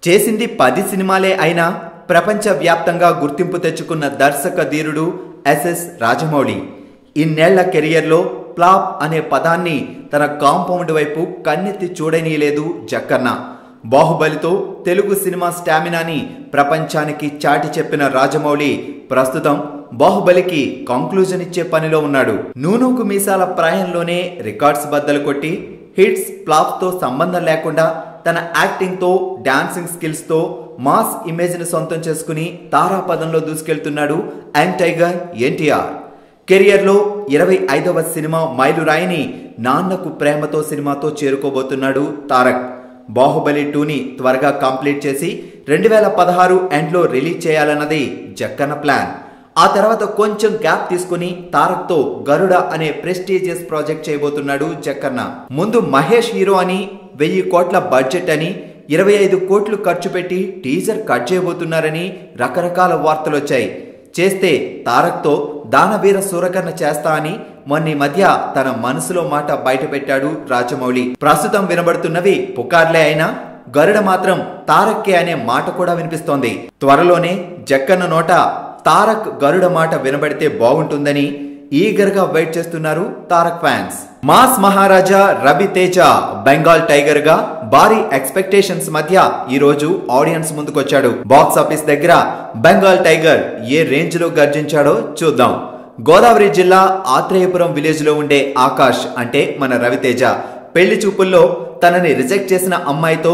చేసింది 10 సినిమాలే అయినా ప్రపంచవ్యాప్తంగా గుర్తింపు తెచ్చుకున్న దర్శక ధీరుడు ఎస్ఎస్ రాజమౌళి. ఇన్నేళ్ల కెరియర్లో ఫ్లాప్ అనే పదాన్ని తన కాంపౌండ్ వైపు కన్నెత్తి చూడనీయలేదు జక్కన్న. బాహుబలితో తెలుగు సినిమా స్టామినాని ప్రపంచానికి చాటి చెప్పిన రాజమౌళి ప్రస్తుతం బాహుబలికి కంక్లూజన్ ఇచ్చే పనిలో ఉన్నాడు. నూనూకు మీసాల ప్రాయంలోనే రికార్డ్స్ బద్దలు కొట్టి హిట్స్ ఫ్లాప్స్ తో సంబంధం లేకుండా తన యాక్టింగ్ తో డాన్సింగ్ స్కిల్స్ తో మాస్ ఇమేజ్ ని సొంతం చేసుకుని తారాపదంలో దూసుకెళ్తున్నాడు యంగ్ టైగర్ ఎన్టీఆర్. కెరియర్లో 25వ సినిమా మైలురాయిని నాన్నకు ప్రేమతో సినిమాతో చేరుకోబోతున్నాడు తారక్. బాహుబలి 2ని త్వరగా కంప్లీట్ చేసి 2016 ఎండ్లో రిలీజ్ చేయాలన్నది జక్కన్న ప్లాన్. ఆ తర్వాత కొంచెం గ్యాప్ తీసుకుని తారక్ తో గరుడ అనే ప్రెస్టీజియస్ ప్రాజెక్ట్ చేయబోతున్నాడు జక్కన్న. ముందు మహేష్ హీరో అని 1000 కోట్ల బడ్జెట్ అని 25 కోట్లు ఖర్చు పెట్టి టీజర్ కట్ చేయబోతున్నారని రకరకాల వార్తలొచ్చాయి. చేస్తే తారక్ తో దానవీర సూరకర్ణ చేస్తా అని మొన్న మధ్య తన మనసులో మాట బయట పెట్టాడు రాజమౌళి. ప్రస్తుతం వినబడుతున్నవి పుకార్లే అయినా గరుడ మాత్రం తారక్కే అనే మాట కూడా వినిపిస్తోంది. త్వరలోనే జక్కన్న నోట తారక్ గరుడ మాట వినబడితే బాగుంటుందని ఈగర్ గా వెయిట్ చేస్తున్నారు తారక్ ఫ్యాన్స్. మాస్ మహారాజా రవితేజ బెంగాల్ టైగర్ గా భారీ ఎక్స్పెక్టేషన్స్ మధ్య ఈ రోజు ఆడియన్స్ ముందుకొచ్చాడు. బాక్స్ ఆఫీస్ దగ్గర బెంగాల్ టైగర్ ఏ రేంజ్ లో గర్జించాడో చూద్దాం. గోదావరి జిల్లా ఆత్రేయపురం విలేజ్ లో ఉండే ఆకాష్ అంటే మన రవితేజ పెళ్లి చూపుల్లో తనని రిజెక్ట్ చేసిన అమ్మాయితో